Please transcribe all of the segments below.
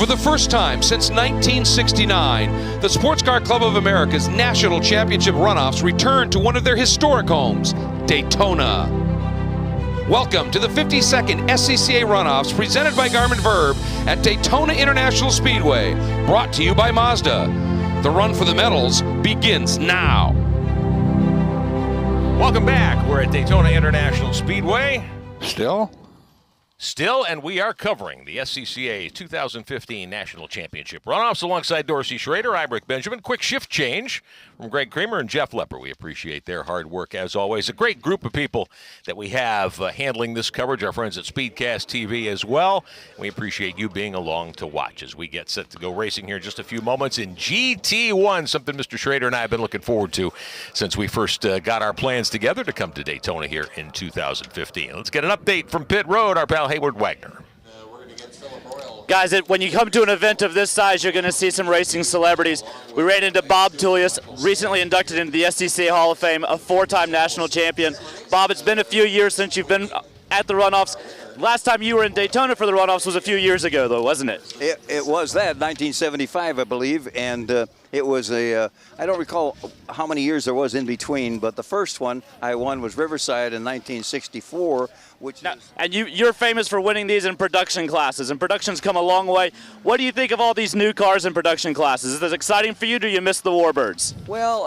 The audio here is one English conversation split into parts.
the first time since 1969, the Sports Car Club of America's National Championship Runoffs returned to one of their historic homes, Daytona. Welcome to the 52nd SCCA Runoffs presented by Garmin Verb at Daytona International Speedway, brought to you by Mazda. The run for the medals begins now. Welcome back. We're at Daytona International Speedway. Still, and we are covering the SCCA 2015 National Championship Runoffs alongside Dorsey Schrader, I'm Rick Benjamin. Quick shift change from Greg Kramer and Jeff Lepper. We appreciate their hard work as always. A great group of people that we have handling this coverage, our friends at Speedcast TV as well. We appreciate you being along to watch as we get set to go racing here in just a few moments in GT1, something Mr. Schrader and I have been looking forward to since we first got our plans together to come to Daytona here in 2015. Let's get an update from pit road, our pal Hayward Wagner. Guys, when you come to an event of this size, you're going to see some racing celebrities. We ran into Bob Tullius, recently inducted into the SCCA Hall of Fame, a four-time national champion. Bob, it's been a few years since you've been at the runoffs. Last time you were in Daytona for the runoffs was a few years ago, though, wasn't it? It was that, 1975, I believe, and it was I don't recall how many years there was in between, but the first one I won was Riverside in 1964, and you're famous for winning these in production classes, and production's come a long way. What do you think of all these new cars in production classes? Is this exciting for you, or do you miss the Warbirds? Well,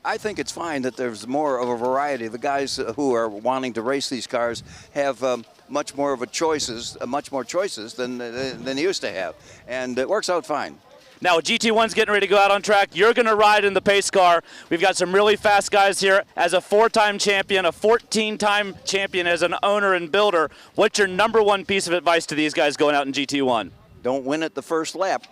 I think it's fine that there's more of a variety. The guys who are wanting to race these cars have much more choices than they used to have, and it works out fine. Now, GT1's getting ready to go out on track. You're going to ride in the pace car. We've got some really fast guys here. As a four-time champion, a 14-time champion as an owner and builder, what's your number one piece of advice to these guys going out in GT1? Don't win at the first lap.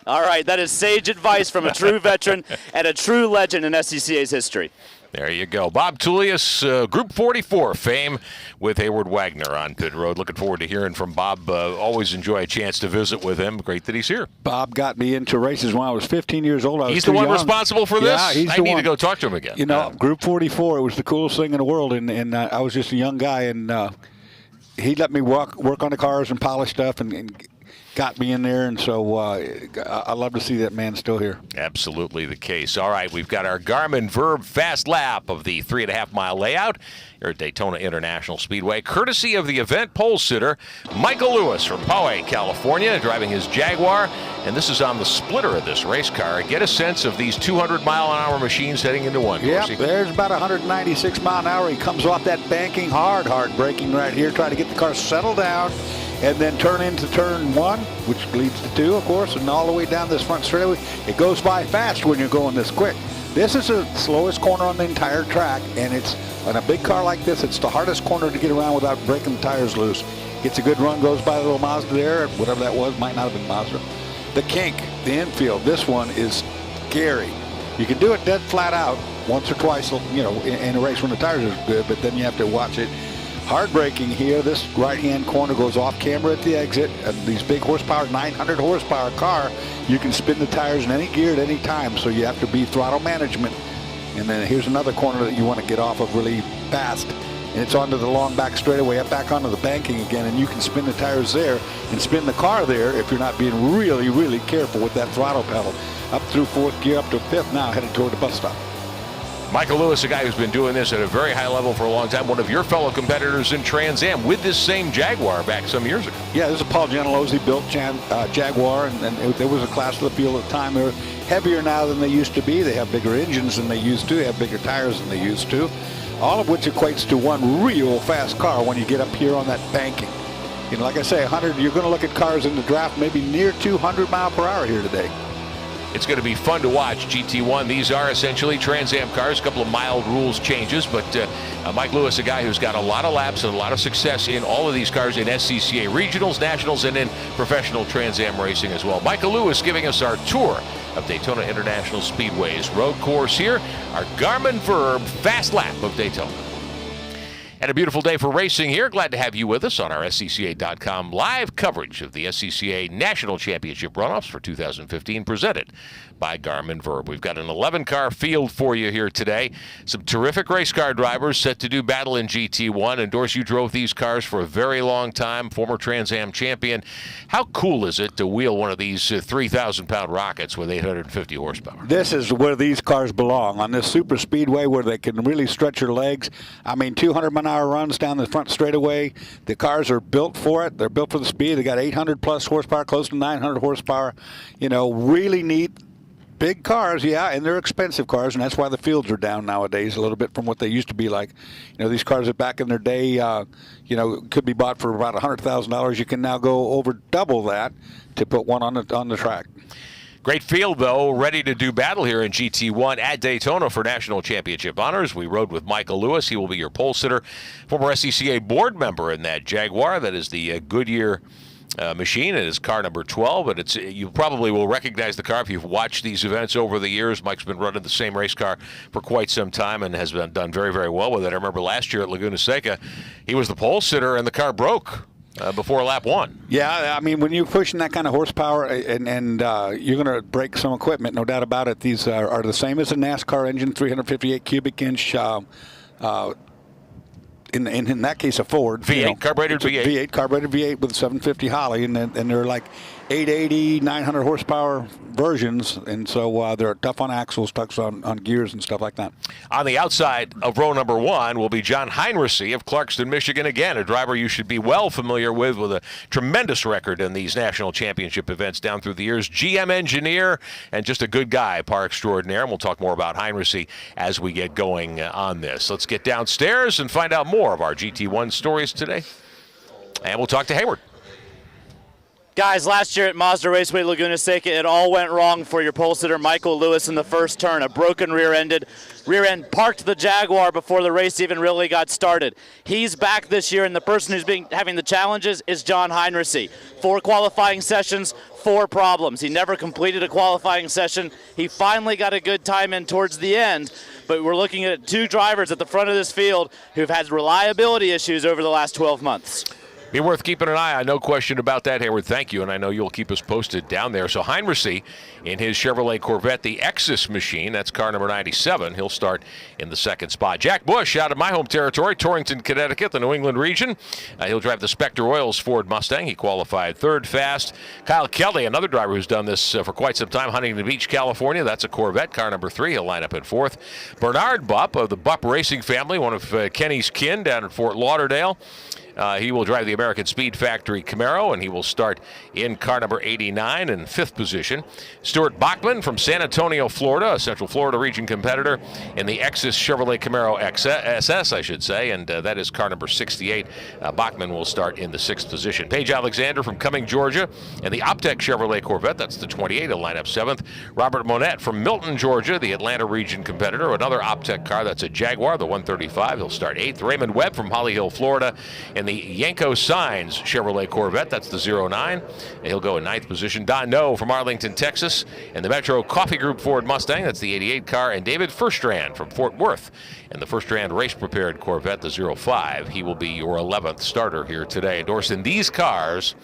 All right, that is sage advice from a true veteran and a true legend in SCCA's history. There you go. Bob Tullius, Group 44 fame with Hayward Wagner on pit road. Looking forward to hearing from Bob. Always enjoy a chance to visit with him. Great that he's here. Bob got me into races when I was 15 years old. He's the one responsible for this? Yeah, he's the one. I need to go talk to him again. You know, Group 44, it was the coolest thing in the world, and I was just a young guy, and he let me work on the cars and polish stuff and got me in there, and so I love to see that man still here. Absolutely the case. All right, we've got our Garmin Verb fast lap of the 3.5-mile layout here at Daytona International Speedway, courtesy of the event pole sitter, Michael Lewis from Poway, California, driving his Jaguar, and this is on the splitter of this race car. Get a sense of these 200-mile-an-hour machines heading into one. Yeah, there's about 196 mile an hour. He comes off that banking hard braking right here, trying to get the car settled down, and then turn into turn one, which leads to two, of course, and all the way down this front straightaway. It goes by fast when you're going this quick. This is the slowest corner on the entire track, and it's on a big car like this, it's the hardest corner to get around without breaking the tires loose. Gets a good run, goes by the little Mazda there, whatever that was, might not have been Mazda. The kink, the infield, this one is scary. You can do it dead flat out once or twice, you know, in a race when the tires are good, but then you have to watch it. Hard braking here. This right-hand corner goes off camera at the exit. These big horsepower, 900 horsepower car, you can spin the tires in any gear at any time, so you have to be throttle management. And then here's another corner that you want to get off of really fast, and it's onto the long back straightaway, up back onto the banking again, and you can spin the tires there and spin the car there if you're not being really, really careful with that throttle pedal. Up through fourth gear, up to fifth now, headed toward the bus stop. Michael Lewis, a guy who's been doing this at a very high level for a long time, one of your fellow competitors in Trans Am with this same Jaguar back some years ago. Yeah, this is Paul Gentilozzi built Jaguar, and there was a class of the field at the time. They're heavier now than they used to be. They have bigger engines than they used to. They have bigger tires than they used to. All of which equates to one real fast car when you get up here on that banking. You know, like I say, 100. You're going to look at cars in the draft maybe near 200 mile per hour here today. It's going to be fun to watch GT1. These are essentially Trans Am cars, a couple of mild rules changes, but Mike Lewis, a guy who's got a lot of laps and a lot of success in all of these cars in SCCA regionals, nationals, and in professional Trans Am racing as well. Michael Lewis giving us our tour of Daytona International Speedway's road course here, our Garmin Verb fast lap of Daytona. And a beautiful day for racing here. Glad to have you with us on our SCCA.com live coverage of the SCCA National Championship Runoffs for 2015, presented by Garmin Verb. We've got an 11-car field for you here today. Some terrific race car drivers set to do battle in GT1. And Dorsey, you drove these cars for a very long time, former Trans Am champion. How cool is it to wheel one of these 3,000-pound rockets with 850 horsepower? This is where these cars belong, on this super speedway where they can really stretch your legs. I mean, 200-mile-an-hour runs down the front straightaway. The cars are built for it. They're built for the speed. They got 800-plus horsepower, close to 900 horsepower. You know, really neat. Big cars, yeah, and they're expensive cars, and that's why the fields are down nowadays a little bit from what they used to be like. You know, these cars that back in their day, you know, could be bought for about $100,000. You can now go over double that to put one on the track. Great field, though, ready to do battle here in GT1 at Daytona for national championship honors. We rode with Michael Lewis. He will be your pole sitter, former SCCA board member in that Jaguar. That is the Goodyear machine. It is car number 12, but you probably will recognize the car if you've watched these events over the years. Mike's been running the same race car for quite some time and has done very, very well with it. I remember last year at Laguna Seca, he was the pole sitter and the car broke before lap 1. Yeah, I mean, when you're pushing that kind of horsepower and you're going to break some equipment, no doubt about it. These are the same as a NASCAR engine, 358 cubic inch. In that case, a Ford. V8, carbureted V8. V8, carbureted V8 with 750 Holley, and they're like 880, 900 horsepower versions, and so they're tough on axles, tough on gears and stuff like that. On the outside of row number 1 will be John Heinrichsey of Clarkston, Michigan. Again, a driver you should be well familiar with a tremendous record in these national championship events down through the years. GM engineer and just a good guy, par extraordinaire. And we'll talk more about Heinrichsey as we get going on this. Let's get downstairs and find out more of our GT1 stories today. And we'll talk to Hayward. Guys, last year at Mazda Raceway Laguna Seca, it all went wrong for your pole sitter Michael Lewis in the first turn. A broken rear end parked the Jaguar before the race even really got started. He's back this year, and the person who's having the challenges is John Heinrichsey. 4 qualifying sessions, 4 problems. He never completed a qualifying session. He finally got a good time in towards the end, but we're looking at 2 drivers at the front of this field who've had reliability issues over the last 12 months. Be worth keeping an eye on, no question about that, Hayward. Thank you, and I know you'll keep us posted down there. So Heinrichsey in his Chevrolet Corvette, the Exis machine, that's car number 97. He'll start in the 2nd spot. Jack Bush out of my home territory, Torrington, Connecticut, the New England region. He'll drive the Spectre Oils Ford Mustang. He qualified 3rd fast. Kyle Kelly, another driver who's done this for quite some time, Huntington Beach, California. That's a Corvette, car number 3. He'll line up in 4th. Bernard Bupp of the Bupp Racing family, one of Kenny's kin down in Fort Lauderdale. He will drive the American Speed Factory Camaro, and he will start in car number 89 in 5th position. Stuart Bachman from San Antonio, Florida, a Central Florida region competitor in the Exis Chevrolet Camaro SS, I should say, and that is car number 68. Bachman will start in the 6th position. Paige Alexander from Cumming, Georgia, and the Optec Chevrolet Corvette, that's the 28. He'll line up 7th. Robert Monette from Milton, Georgia, the Atlanta region competitor, another Optec car, that's a Jaguar, the 135. He'll start 8th. Raymond Webb from Holly Hill, Florida, and the Yanko Signs Chevrolet Corvette, that's the 09. And he'll go in 9th position. Don No from Arlington, Texas, and the Metro Coffee Group Ford Mustang, that's the 88 car. And David Furstrand from Fort Worth, and the Furstrand Race Prepared Corvette, the 05. He will be your 11th starter here today. Endorsing these cars,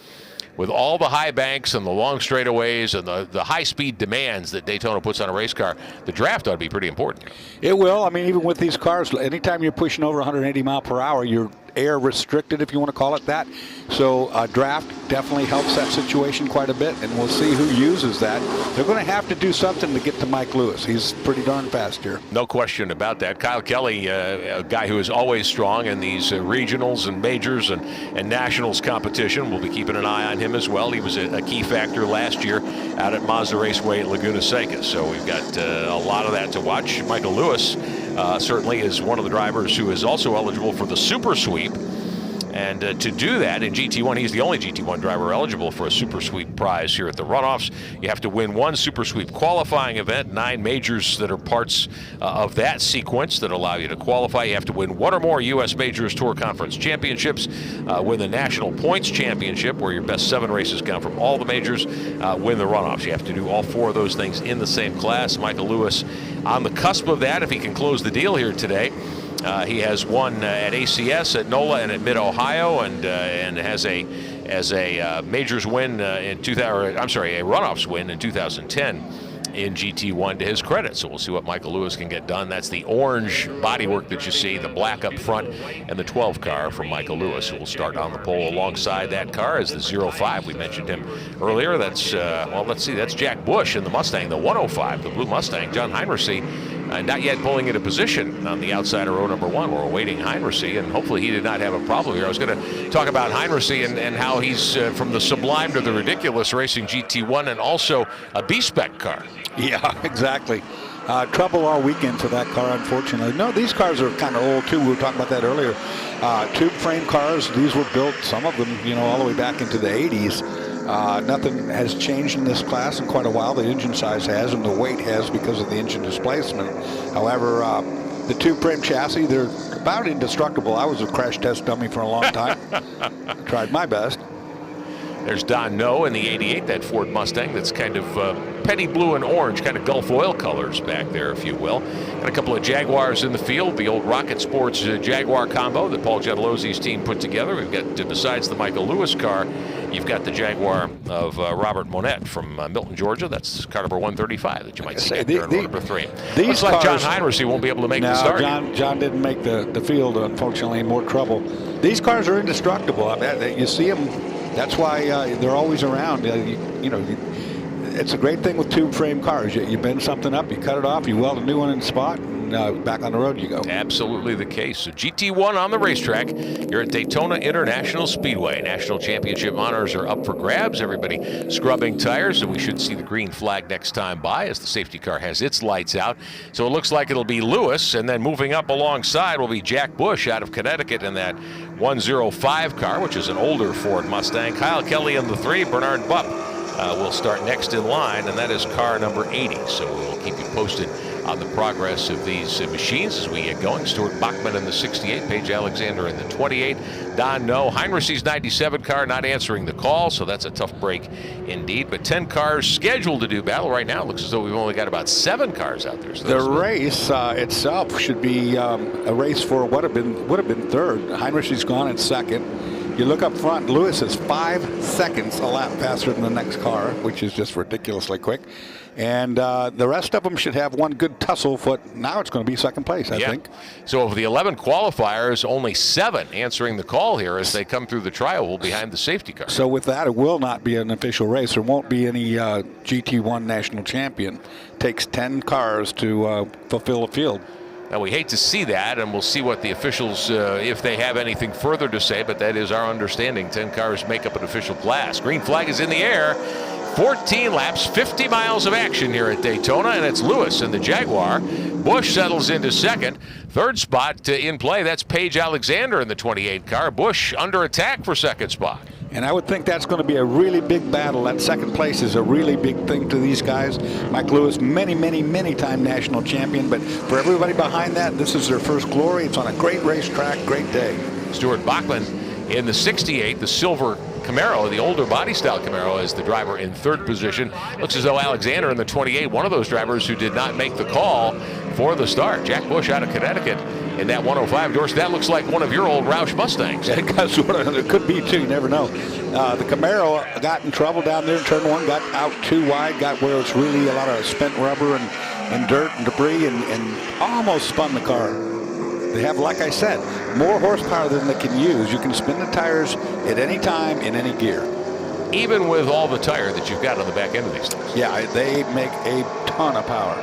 with all the high banks and the long straightaways and the high-speed demands that Daytona puts on a race car, the draft ought to be pretty important. It will. I mean, even with these cars, anytime you're pushing over 180 mile per hour, you're air restricted, if you want to call it that. So draft definitely helps that situation quite a bit, and we'll see who uses that. They're going to have to do something to get to Mike Lewis. He's pretty darn fast here. No question about that. Kyle Kelly, a guy who is always strong in these regionals and majors and nationals competition. We'll be keeping an eye on him as well. He was a key factor last year out at Mazda Raceway at Laguna Seca. So we've got a lot of that to watch. Michael Lewis certainly is one of the drivers who is also eligible for the Super Sweep. And to do that in GT1, he's the only GT1 driver eligible for a Super Sweep prize here at the Runoffs. You have to win 1 Super Sweep qualifying event, 9 majors that are parts of that sequence that allow you to qualify. You have to win 1 or more U.S. Majors Tour Conference Championships, win the National Points Championship, where your best 7 races come from all the majors, win the Runoffs. You have to do all 4 of those things in the same class. Michael Lewis on the cusp of that, if he can close the deal here today. He has won at ACS, at NOLA, and at Mid-Ohio, and has a majors win a runoffs win in 2010 in GT1 to his credit. So we'll see what Michael Lewis can get done. That's the orange bodywork that you see, the black up front, and the 12 car from Michael Lewis, who will start on the pole. Alongside that car is the 05. We mentioned him earlier. That's let's see, that's Jack Bush in the Mustang, the 105, the blue Mustang. John Heinrichsey not yet pulling into position on the outside of row number 1. We're awaiting Heinrichsey, and hopefully he did not have a problem here. I was going to talk about Heinrichsey and how he's from the sublime to the ridiculous racing GT1 and also a B-spec car. Yeah, exactly. Trouble all weekend for that car, unfortunately. No, these cars are kind of old, too. We were talking about that earlier. Tube frame cars, these were built, some of them, all the way back into the 80s. Nothing has changed in this class in quite a while. The engine size has, and the weight has because of the engine displacement. However, the tube frame chassis, they're about indestructible. I was a crash test dummy for a long time. I tried my best. There's Don Noe in the 88, that Ford Mustang that's kind of penny blue and orange, kind of Gulf oil colors back there, if you will. And a couple of Jaguars in the field, the old Rocket Sports Jaguar combo that Paul Gentilozzi's team put together. We've got, besides the Michael Lewis car, you've got the Jaguar of Robert Monette from Milton, Georgia. That's car number 135 that you might see there in row number 3. Looks like John Heinrichsey won't be able to make the start. John didn't make the field, unfortunately. More trouble. These cars are indestructible. I mean, you see them. That's why they're always around. It's a great thing with tube frame cars. You bend something up, you cut it off, you weld a new one in the spot, and back on the road you go. Absolutely the case. So GT1 on the racetrack here at Daytona International Speedway. National Championship honors are up for grabs. Everybody scrubbing tires, and we should see the green flag next time by as the safety car has its lights out. So it looks like it'll be Lewis, and then moving up alongside will be Jack Bush out of Connecticut in that 105 car, which is an older Ford Mustang. Kyle Kelly in the 3, Bernard Bupp will start next in line, and that is car number 80. So we'll keep you posted on the progress of these machines as we get going. Stuart Bachman in the 68, Paige Alexander in the 28. Don Noe, Heinrichsey's 97 car not answering the call, so that's a tough break indeed. But 10 cars scheduled to do battle right now. It looks as though we've only got about 7 cars out there. So the race itself should be a race for would have been third. Heinrichsey's gone in second. You look up front, Lewis is 5 seconds a lap faster than the next car, which is just ridiculously quick. And the rest of them should have one good tussle foot. Now it's going to be second place, I think. So of the 11 qualifiers, only 7 answering the call here as they come through the trial behind the safety car. So with that, it will not be an official race. There won't be any GT1 national champion. It takes 10 cars to fulfill a field. Now, we hate to see that, and we'll see what the officials, if they have anything further to say, but that is our understanding. 10 cars make up an official class. Green flag is in the air. 14 laps, 50 miles of action here at Daytona, and it's Lewis in the Jaguar. Bush settles into second. Third spot in play, that's Paige Alexander in the 28 car. Bush under attack for second spot. And I would think that's going to be a really big battle. That second place is a really big thing to these guys. Mike Lewis, many time national champion, but for everybody behind that, this is their first glory. It's on a great racetrack, great day. Stuart Bachman in the 68, the silver Camaro, the older body style Camaro, as the driver in third position. Looks as though Alexander in the 28, one of those drivers who did not make the call for the start. Jack Bush out of Connecticut in that 105. Dorsey, that looks like one of your old Roush Mustangs. Yeah, it could be too, you never know. The Camaro got in trouble down there in turn 1, got out too wide, got where it's really a lot of spent rubber and dirt and debris, and almost spun the car. They have, like I said, more horsepower than they can use. You can spin the tires at any time in any gear. Even with all the tire that you've got on the back end of these things. Yeah, they make a ton of power.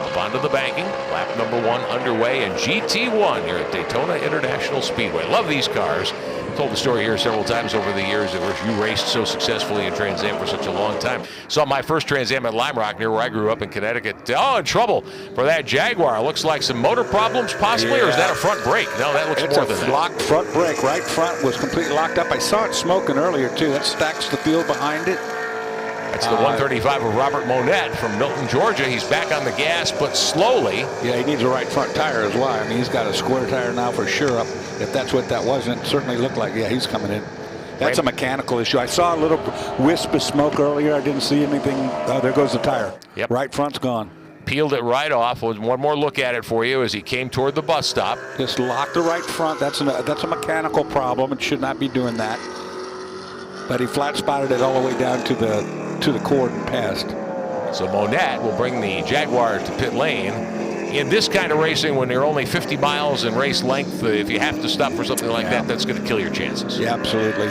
Up onto the banking, lap number 1 underway, and GT1 here at Daytona International Speedway. Love these cars. Told the story here several times over the years that you raced so successfully in Trans Am for such a long time. Saw my first Trans Am at Lime Rock, near where I grew up in Connecticut. Oh, in trouble for that Jaguar. Looks like some motor problems possibly, or is that a front brake? No, that looks more than that. It's a locked front brake. Right front was completely locked up. I saw it smoking earlier, too. That stacks the field behind it. That's the 135 of Robert Monette from Milton, Georgia. He's back on the gas, but slowly. Yeah, he needs a right front tire as well. I mean, he's got a square tire now for sure. If that's what that was, and it certainly looked like, yeah, he's coming in. That's a mechanical issue. I saw a little wisp of smoke earlier. I didn't see anything. Oh, there goes the tire. Yep. Right front's gone. peeled it right off. One more look at it for you as he came toward the bus stop. Just locked the right front. That's a mechanical problem. It should not be doing that. But he flat spotted it all the way down to the cord and passed. So Monette will bring the Jaguar to pit lane. In this kind of racing, when they're only 50 miles in race length, if you have to stop for something like that, that's going to kill your chances. Yeah, absolutely.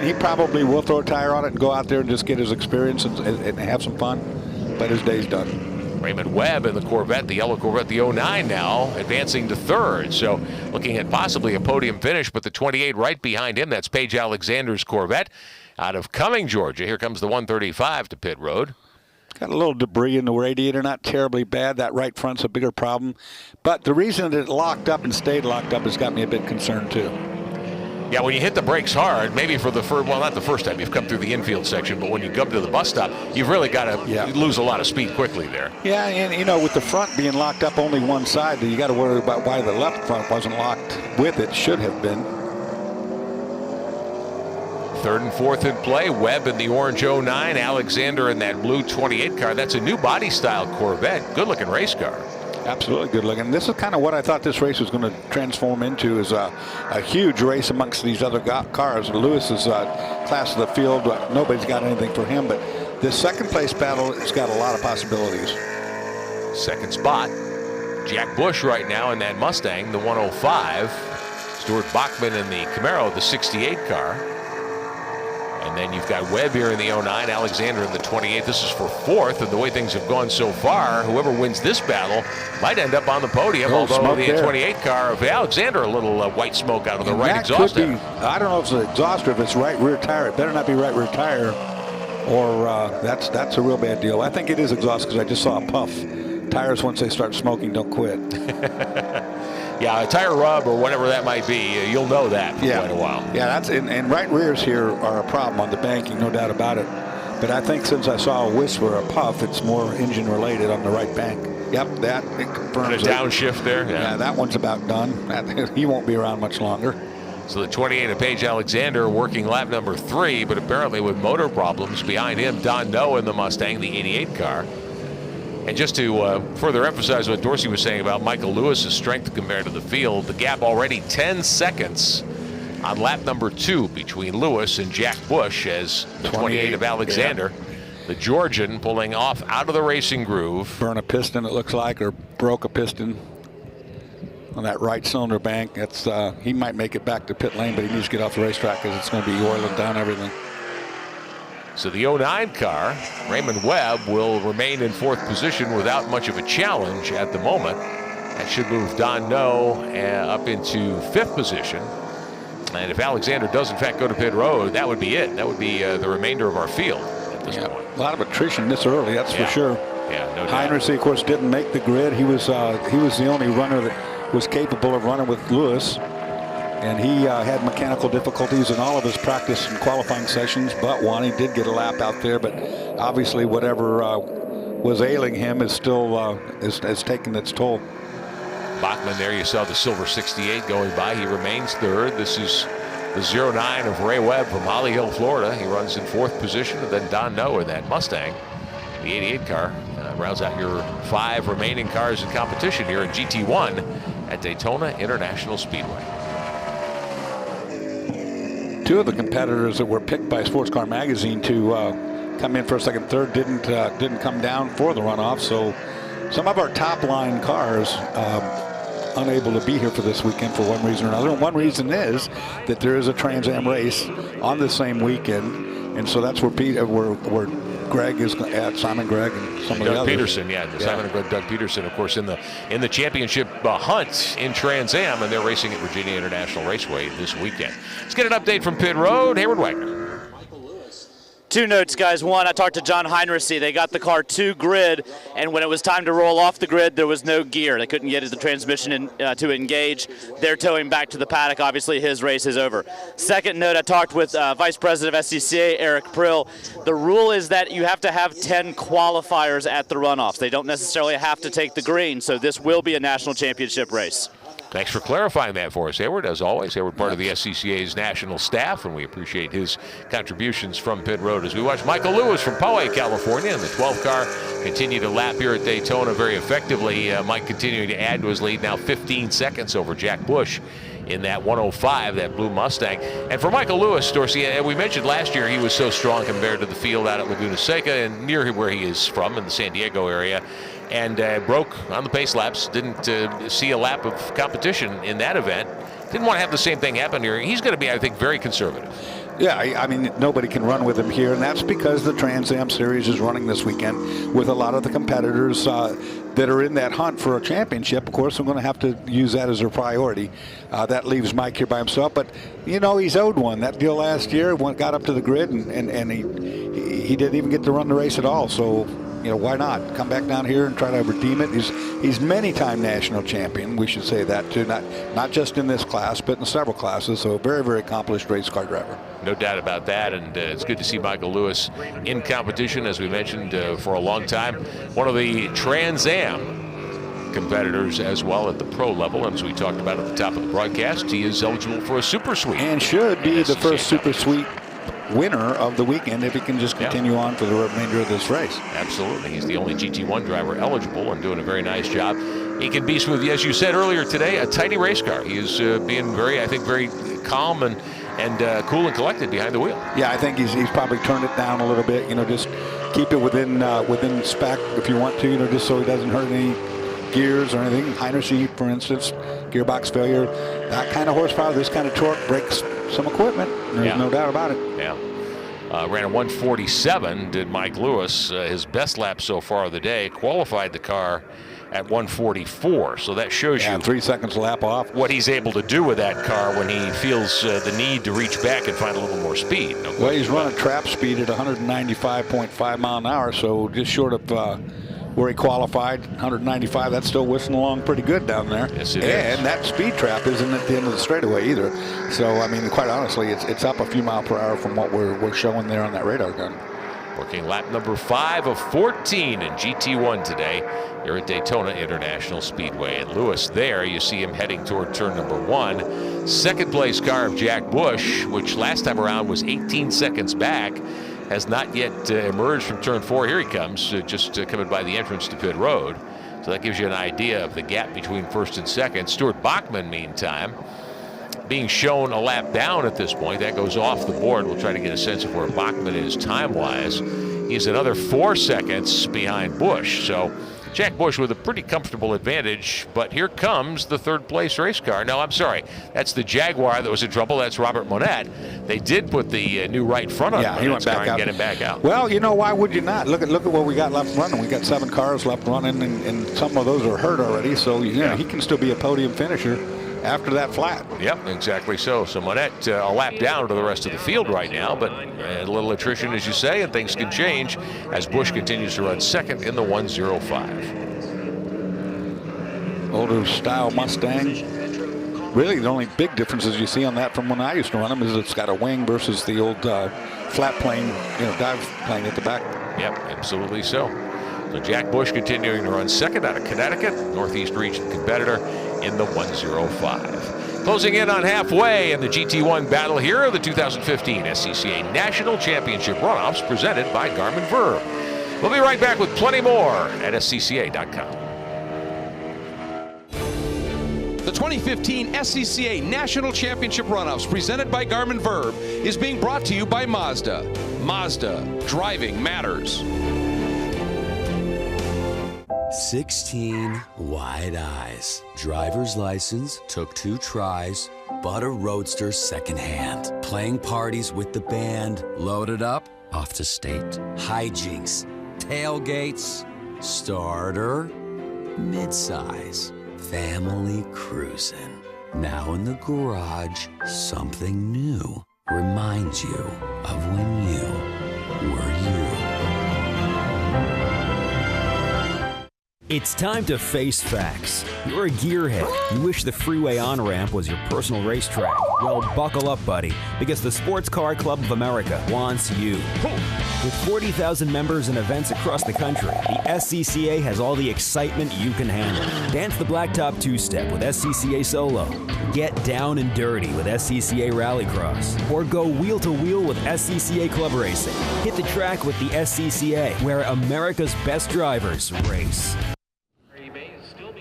He probably will throw a tire on it and go out there and just get his experience and have some fun, but his day's done. Raymond Webb in the Corvette, the yellow Corvette, the 09 now, advancing to third. So looking at possibly a podium finish, but the 28 right behind him, that's Paige Alexander's Corvette out of Cumming, Georgia. Here comes the 135 to pit road. Got a little debris in the radiator, not terribly bad. That right front's a bigger problem. But the reason that it locked up and stayed locked up has got me a bit concerned, too. Yeah, when you hit the brakes hard, maybe for the first, well, not the first time you've come through the infield section, but when you come to the bus stop, you've really got to lose a lot of speed quickly there. Yeah, and, with the front being locked up only one side, you got to worry about why the left front wasn't locked with it. Should have been. Third and fourth in play. Webb in the orange 09, Alexander in that blue 28 car. That's a new body style Corvette. Good looking race car. Absolutely good looking. This is kind of what I thought this race was going to transform into, is a huge race amongst these other cars. Lewis's class of the field, nobody's got anything for him, but this second place battle has got a lot of possibilities. Second spot, Jack Bush right now in that Mustang, the 105. Stuart Bachman in the Camaro, the 68 car. And then you've got Webb here in the 09, Alexander in the 28. This is for fourth, and the way things have gone so far, whoever wins this battle might end up on the podium, although the 28 car of Alexander, a little white smoke out of the right exhaust. I don't know if it's an exhaust or if it's right rear tire. It better not be right rear tire, or that's a real bad deal. I think it is exhaust because I just saw a puff. Tires, once they start smoking, don't quit. Yeah, a tire rub or whatever that might be, you'll know that for quite a while. Yeah, that's and right rears here are a problem on the banking, no doubt about it. But I think since I saw a wisp or a puff, it's more engine related on the right bank. Yep, it confirms and a downshift there. Yeah, that one's about done. He won't be around much longer. So the 28 of Paige Alexander working lap number 3, but apparently with motor problems. Behind him, Don Noe in the Mustang, the 88 car. And just to further emphasize what Dorsey was saying about Michael Lewis's strength compared to the field, the gap already 10 seconds on lap number 2 between Lewis and Jack Bush as the 28 of Alexander. Yeah. The Georgian pulling off out of the racing groove. Burn a piston, it looks like, or broke a piston on that right cylinder bank. That's he might make it back to pit lane, but he needs to get off the racetrack because it's going to be oiling down everything. So the 09 car, Raymond Webb, will remain in fourth position without much of a challenge at the moment. That should move Don Noe up into fifth position. And if Alexander does in fact go to pit road, that would be it. That would be the remainder of our field at this point. A lot of attrition this early, that's for sure. Yeah, no doubt. Heinrichs, of course, didn't make the grid. He was the only runner that was capable of running with Lewis. And he had mechanical difficulties in all of his practice and qualifying sessions, but one. He did get a lap out there, but obviously whatever was ailing him is still has taken its toll. Bachman there, you saw the silver 68 going by. He remains third. This is the 09 of Ray Webb from Holly Hill, Florida. He runs in fourth position, and then Don Noe in that Mustang, the 88 car. Rounds out your 5 remaining cars in competition here in GT1 at Daytona International Speedway. 2 of the competitors that were picked by Sports Car Magazine to come in first, second, third didn't come down for the runoff. So some of our top line cars unable to be here for this weekend for one reason or another. And one reason is that there is a Trans Am race on the same weekend, and so that's where Greg is at, Simon Gregg and some of the others. Doug Peterson, Simon and Greg, Doug Peterson, of course, in the championship hunt in Trans Am, and they're racing at Virginia International Raceway this weekend. Let's get an update from pit road. Hayward Wagner. 2 notes, guys. One, I talked to John Heinrichs. They got the car to grid, and when it was time to roll off the grid, there was no gear. They couldn't get the transmission to engage. They're towing back to the paddock. Obviously, his race is over. Second note, I talked with Vice President of SCCA, Eric Prill. The rule is that you have to have 10 qualifiers at the runoffs. They don't necessarily have to take the green, so this will be a national championship race. Thanks for clarifying that for us, Hayward. As always, Hayward, part of the SCCA's national staff, and we appreciate his contributions from pit road as we watch Michael Lewis from Poway, California, and the 12 car continue to lap here at Daytona very effectively. Mike continuing to add to his lead, now 15 seconds over Jack Bush in that 105, that blue Mustang. And for Michael Lewis, Dorsey, we mentioned last year he was so strong compared to the field out at Laguna Seca and near where he is from in the San Diego area. And broke on the pace laps, didn't see a lap of competition in that event. Didn't want to have the same thing happen here. He's going to be, I think, very conservative. Yeah, I mean, nobody can run with him here, and that's because the Trans Am Series is running this weekend with a lot of the competitors that are in that hunt for a championship. Of course, I'm going to have to use that as their priority. That leaves Mike here by himself, but, you know, he's owed one. That deal last year, got up to the grid, and he didn't even get to run the race at all, so... You know, why not come back down here and try to redeem it? He's many-time national champion. We should say that too, not just in this class, but in several classes. So a very, very accomplished race car driver. No doubt about that, and it's good to see Michael Lewis in competition, as we mentioned, for a long time. One of the Trans Am competitors as well at the pro level, and as we talked about at the top of the broadcast, he is eligible for a Super Suite. And should be the first Super Suite winner of the weekend if he can just continue on for the remainder of this race. Absolutely. He's the only GT1 driver eligible and doing a very nice job. He can be, as you said earlier today, a tiny race car. He is being very calm and cool and collected behind the wheel. Yeah, I think he's probably turned it down a little bit. You know, just keep it within spec if you want to, you know, just so he doesn't hurt any gears or anything. Heinrich, for instance, gearbox failure, that kind of horsepower, this kind of torque breaks some equipment. There's no doubt about it. Yeah. Ran a 147, did Mike Lewis. His best lap so far of the day. Qualified the car at 144. So that shows you 3 seconds lap off. What he's able to do with that car when he feels the need to reach back and find a little more speed. Well, he's running trap speed at 195.5 mile an hour, so just short of where he qualified, 195. That's still whistling along pretty good down there. Yes, it is. And that speed trap isn't at the end of the straightaway either. So, I mean, quite honestly, it's up a few miles per hour from what we're showing there on that radar gun. Working lap number 5 of 14 in GT1 today here at Daytona International Speedway. And Lewis there, you see him heading toward turn number 1. Second place car of Jack Bush, which last time around was 18 seconds back, has not yet emerged from turn 4. Here he comes, just coming by the entrance to pit road. So that gives you an idea of the gap between first and second. Stuart Bachman, meantime, being shown a lap down at this point. That goes off the board. We'll try to get a sense of where Bachman is time-wise. He's another 4 seconds behind Bush. So Jack Bush with a pretty comfortable advantage, but here comes the third-place race car. No, I'm sorry. That's the Jaguar that was in trouble. That's Robert Monette. They did put the new right front on he went back out and get him back out. Well, you know, why would you not? Look at what we got left running. We got 7 cars left running, and some of those are hurt already. So, you know, he can still be a podium finisher after that flat. Yep, exactly so. So Monette a lap down to the rest of the field right now, but a little attrition, as you say, and things can change as Bush continues to run second in the 105. Older style Mustang. Really, the only big differences you see on that from when I used to run them is it's got a wing versus the old flat plane, you know, dive plane at the back. Yep, absolutely so. So Jack Bush continuing to run second out of Connecticut, Northeast Region competitor in the 105. Closing in on halfway in the GT1 battle here of the 2015 SCCA National Championship Runoffs presented by Garmin Verb. We'll be right back with plenty more at SCCA.com. The 2015 SCCA National Championship Runoffs presented by Garmin Verb is being brought to you by Mazda. Mazda, driving matters. 16 wide eyes. Driver's license took 2 tries. Bought a Roadster secondhand. Playing parties with the band. Loaded up, off to state. Hijinks, tailgates, starter, midsize, family cruising. Now in the garage, something new reminds you of when you were you. It's time to face facts. You're a gearhead. You wish the freeway on-ramp was your personal racetrack. Well, buckle up, buddy, because the Sports Car Club of America wants you. With 40,000 members and events across the country, the SCCA has all the excitement you can handle. Dance the blacktop two-step with SCCA Solo. Get down and dirty with SCCA Rallycross. Or go wheel-to-wheel with SCCA Club Racing. Hit the track with the SCCA, where America's best drivers race.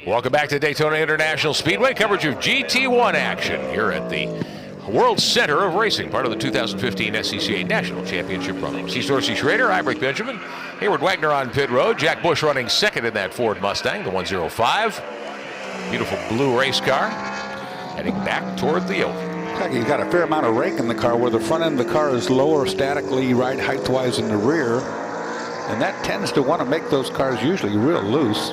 Welcome back to Daytona International Speedway. Coverage of GT1 action here at the World Center of Racing, part of the 2015 SCCA National Championship Runoffs. He's Dorsey Schrader, Ibrick Benjamin, Hayward Wagner on pit road, Jack Bush running second in that Ford Mustang, the 105. Beautiful blue race car, heading back toward the oval. You've got a fair amount of rake in the car, where the front end of the car is lower statically, right height-wise in the rear, and that tends to want to make those cars usually real loose.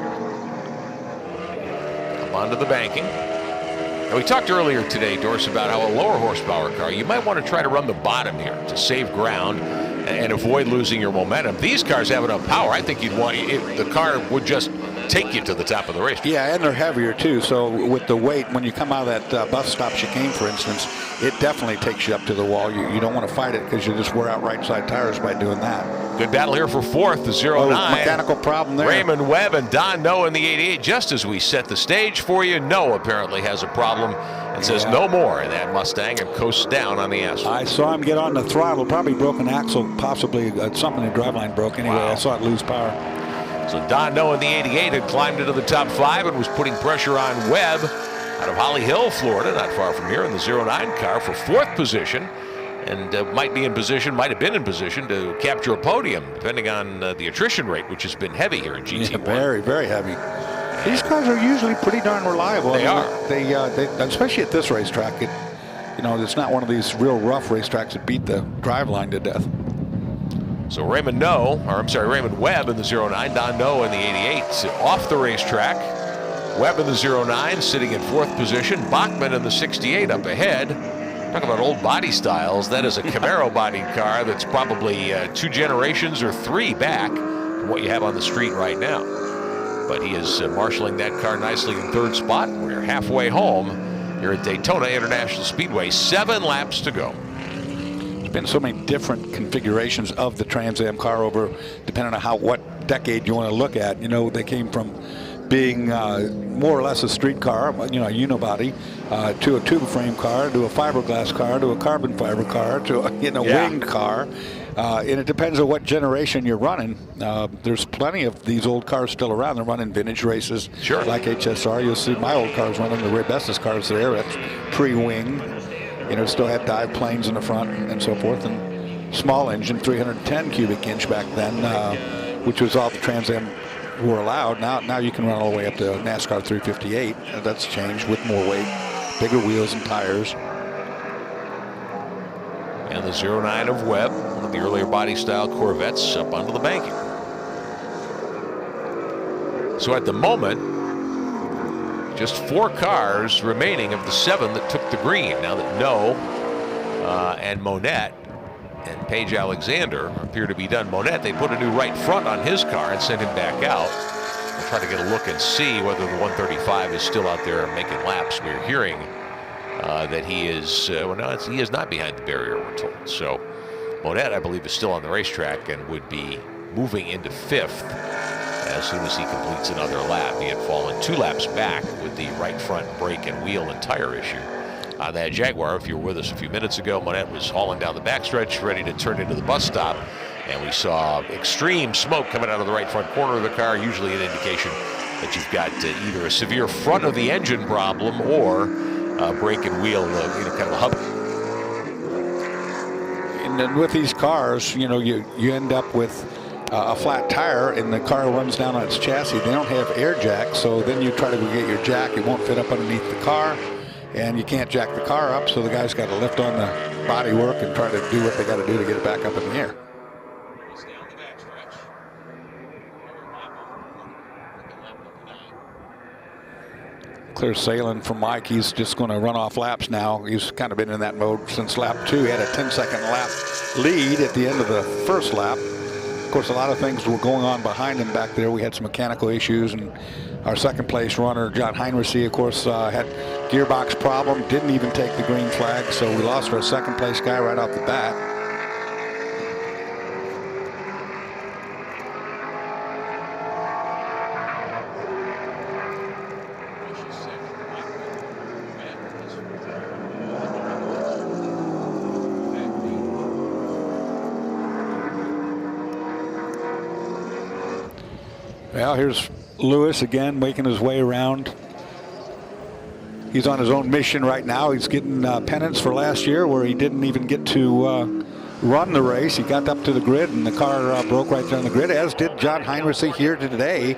Onto the banking. And we talked earlier today, Doris, about how a lower horsepower car, you might want to try to run the bottom here to save ground and avoid losing your momentum. These cars have enough power. I think you'd want the car would just take you to the top of the race. Yeah, and they're heavier too. So with the weight, when you come out of that bus stop chicane, for instance, it definitely takes you up to the wall. You don't want to fight it because you just wear out right side tires by doing that. Good battle here for fourth, the 09. Mechanical problem there. Raymond Webb and Don No in the 88. Just as we set the stage for you, No apparently has a problem and says no more in that Mustang and coasts down on the asphalt. I saw him get on the throttle, probably broken axle, possibly something in the driveline broke. Anyway, I saw it lose power. So Don No in the 88 had climbed into the top 5 and was putting pressure on Webb out of Holly Hill, Florida, not far from here, in the 09 car for 4th position, and might have been in position to capture a podium, depending on the attrition rate, which has been heavy here in GT1. Yeah, very, very heavy. These cars are usually pretty darn reliable. They are. They especially at this racetrack. It's not one of these real rough racetracks that beat the driveline to death. So Raymond Webb in the 09, Don No in the 88 off the racetrack. Webb in the 09 sitting in 4th position. Bachman in the 68 up ahead. Talk about old body styles. That is a Camaro bodied car that's probably 2 generations or 3 back from what you have on the street right now. But he is marshaling that car nicely in 3rd spot. We're halfway home here at Daytona International Speedway. 7 laps to go. Been so many different configurations of the Trans Am car over, depending on what decade you want to look at. They came from being more or less a street car, a unibody, to a tube frame car, to a fiberglass car, to a carbon fiber car, to a winged car. And it depends on what generation you're running. There's plenty of these old cars still around. They're running vintage races, sure, like HSR. You'll see my old cars running the bestest cars there. That's pre-wing. Still had dive planes in the front and so forth, and small engine, 310 cubic inch back then, which was all the Trans Am were allowed. Now you can run all the way up to NASCAR 358. That's changed with more weight, bigger wheels and tires. And the 09 of Webb, one of the earlier body style Corvettes, up onto the banking. So at the moment, just 4 cars remaining of the 7 that took the green. Now that No and Monette and Paige Alexander appear to be done. Monette, they put a new right front on his car and sent him back out. We'll try to get a look and see whether the 135 is still out there making laps. We're hearing that he is, he is not behind the barrier, we're told. So Monette, I believe, is still on the racetrack and would be moving into 5th. As soon as he completes another lap. He had fallen 2 laps back with the right front brake and wheel and tire issue on that Jaguar. If you were with us a few minutes ago, Monette was hauling down the backstretch, ready to turn into the bus stop, and we saw extreme smoke coming out of the right front corner of the car, usually an indication that you've got either a severe front of the engine problem or brake and wheel, kind of a hub. And then with these cars, you end up with a flat tire and the car runs down on its chassis. They don't have air jacks, so then you try to go get your jack. It won't fit up underneath the car, and you can't jack the car up, so the guy's got to lift on the body work and try to do what they got to do to get it back up in the air. Clear sailing from Mike. He's just going to run off laps now. He's kind of been in that mode since lap 2. He had a 10-second lap lead at the end of the first lap. Of course, a lot of things were going on behind him back there. We had some mechanical issues and our second place runner, John Heinrichs, of course, had gearbox problem, didn't even take the green flag, so we lost our second place guy right off the bat. Well, here's Lewis again making his way around. He's on his own mission right now. He's getting penance for last year where he didn't even get to run the race. He got up to the grid and the car broke right there on the grid, as did John Heinrichs here today,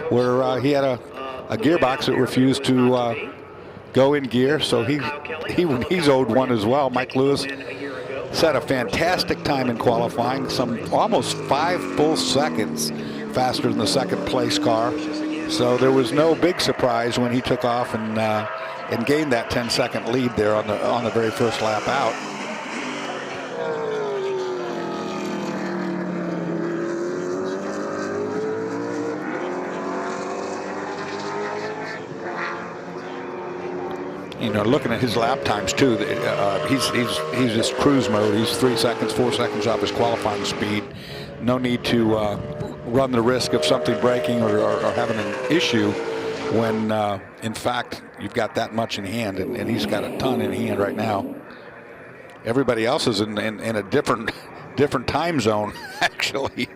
where he had a gearbox that refused to go in gear. So he's owed one as well. Mike Lewis set a fantastic time in qualifying, some almost 5 full seconds faster than the second place car. So there was no big surprise when he took off and gained that 10-second lead there on the very first lap out. You know, looking at his lap times too, he's just cruise mode. He's 3 seconds, 4 seconds off his qualifying speed. No need to run the risk of something breaking or having an issue when in fact you've got that much in hand, and he's got a ton in hand right now. Everybody else is in a different time zone actually.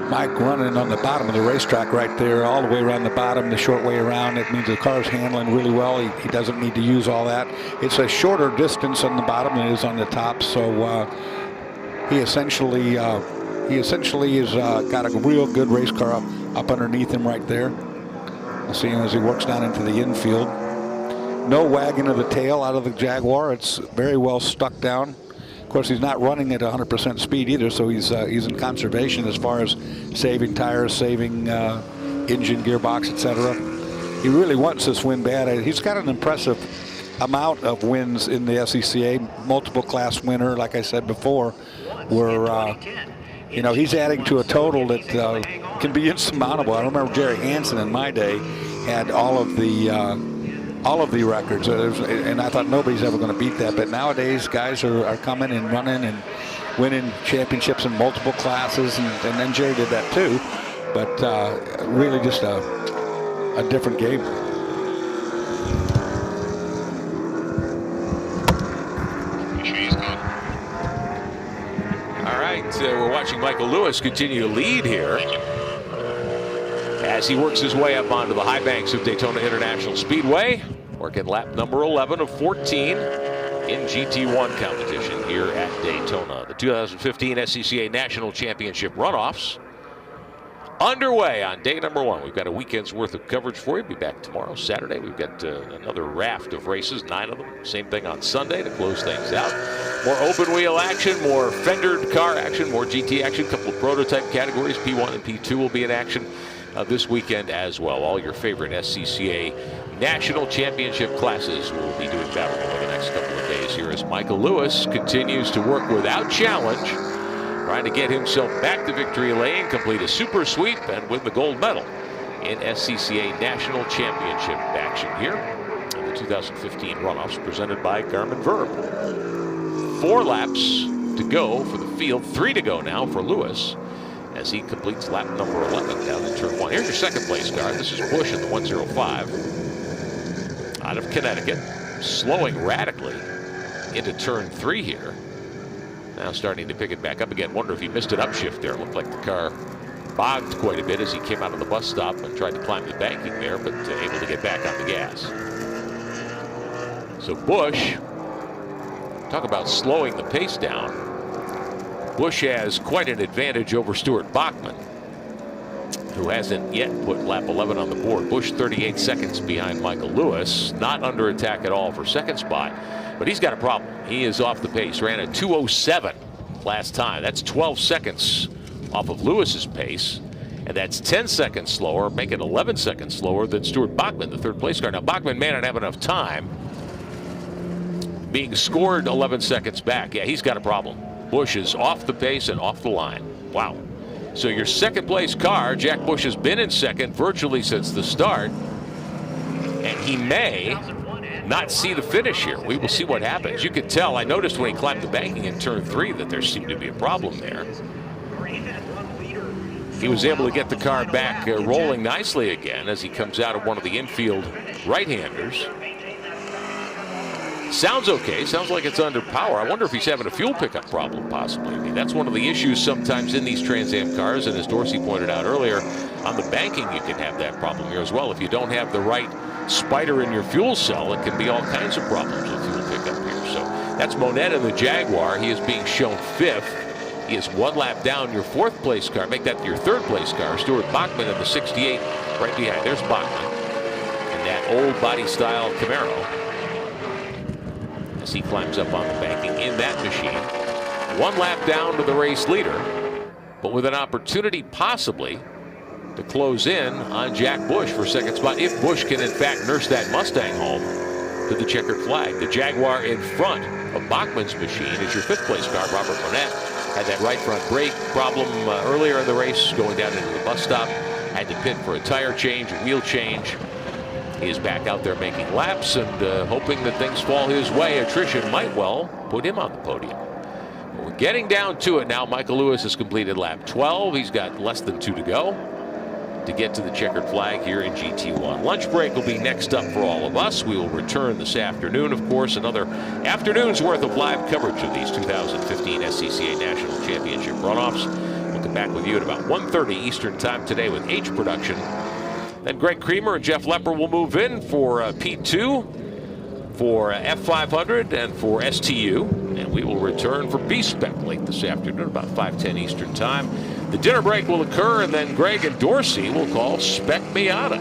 Mike running on the bottom of the racetrack right there, all the way around the bottom, the short way around. It means the car's handling really well. He doesn't need to use all that. It's a shorter distance on the bottom than it is on the top, so he essentially has got a real good race car up underneath him right there. We'll see him as he works down into the infield. No wagging of the tail out of the Jaguar. It's very well stuck down. Of course, he's not running at 100% speed either, so he's in conservation as far as saving tires, saving engine, gearbox, etc. He really wants this win bad. He's got an impressive amount of wins in the SCCA, multiple class winner, like I said before, where you know, he's adding to a total that can be insurmountable. I remember Jerry Hansen in my day had all of the records, and I thought nobody's ever going to beat that. But nowadays, guys are coming and running and winning championships in multiple classes, and then Jerry did that too. But really just a different game. All right, we're watching Michael Lewis continue to lead here as he works his way up onto the high banks of Daytona International Speedway, working lap number 11 of 14 in GT1 competition here at Daytona. The 2015 SCCA National Championship Runoffs underway on day number 1. We've got a weekend's worth of coverage for you. Be back tomorrow, Saturday. We've got another raft of races, 9 of them. Same thing on Sunday to close things out. More open wheel action, more fendered car action, more GT action. A couple of prototype categories, P1 and P2 will be in action this weekend as well. All your favorite SCCA National Championship classes will be doing battle over the next couple of days here as Michael Lewis continues to work without challenge, trying to get himself back to victory lane, complete a super sweep, and win the gold medal in SCCA National Championship action here in the 2015 Runoffs presented by Garmin Verb. 4 laps to go for the field, 3 to go now for Lewis as he completes lap number 11 down in turn 1. Here's your second place car. This is Busch in the 105 out of Connecticut, slowing radically into turn 3 here. Now starting to pick it back up again. Wonder if he missed an upshift there. Looked like the car bogged quite a bit as he came out of the bus stop and tried to climb the banking there, but able to get back on the gas. So Busch, talk about slowing the pace down. Busch has quite an advantage over Stuart Bachman, who hasn't yet put lap 11 on the board. Busch 38 seconds behind Michael Lewis, not under attack at all for second spot, but he's got a problem. He is off the pace, ran a 2:07 last time. That's 12 seconds off of Lewis's pace, And that's 10 seconds slower, make it 11 seconds slower than Stuart Bachman, the third place car. Now, Bachman may not have enough time, being scored 11 seconds back. Yeah, he's got a problem. Busch is off the pace and off the line. Wow. So your second place car, Jack Busch has been in second virtually since the start, and he may not see the finish here. We will see what happens. You could tell, I noticed when he climbed the banking in turn 3 that there seemed to be a problem there. He was able to get the car back rolling nicely again as he comes out of one of the infield right-handers. Sounds okay. Sounds like it's under power. I wonder if he's having a fuel pickup problem, possibly. I mean, that's one of the issues sometimes in these Trans Am cars, and as Dorsey pointed out earlier, on the banking you can have that problem here as well. If you don't have the right spider in your fuel cell, it can be all kinds of problems with fuel pickup here. So that's Monette in the Jaguar. He is being shown 5th. He is 1 lap down your 4th place car. Make that your 3rd place car. Stuart Bachman in the 68 right behind. There's Bachman in that old body style Camaro as he climbs up on the banking in that machine. 1 lap down to the race leader, but with an opportunity possibly to close in on Jack Busch for second spot if Busch can in fact nurse that Mustang home to the checkered flag. The Jaguar in front of Bachman's machine is your 5th place car. Robert Monette had that right front brake problem earlier in the race going down into the bus stop. Had to pit for a tire change, a wheel change. He is back out there making laps and hoping that things fall his way. Attrition might well put him on the podium. But we're getting down to it now. Michael Lewis has completed lap 12. He's got less than 2 to go to get to the checkered flag here in GT1. Lunch break will be next up for all of us. We will return this afternoon, of course, another afternoon's worth of live coverage of these 2015 SCCA National Championship runoffs. We'll come back with you at about 1:30 Eastern Time today with H Production. Then Greg Creamer and Jeff Lepper will move in for P2, for F500, and for STU. And we will return for B-Spec late this afternoon, about 5:10 Eastern Time. The dinner break will occur, and then Greg and Dorsey will call Spec Miata.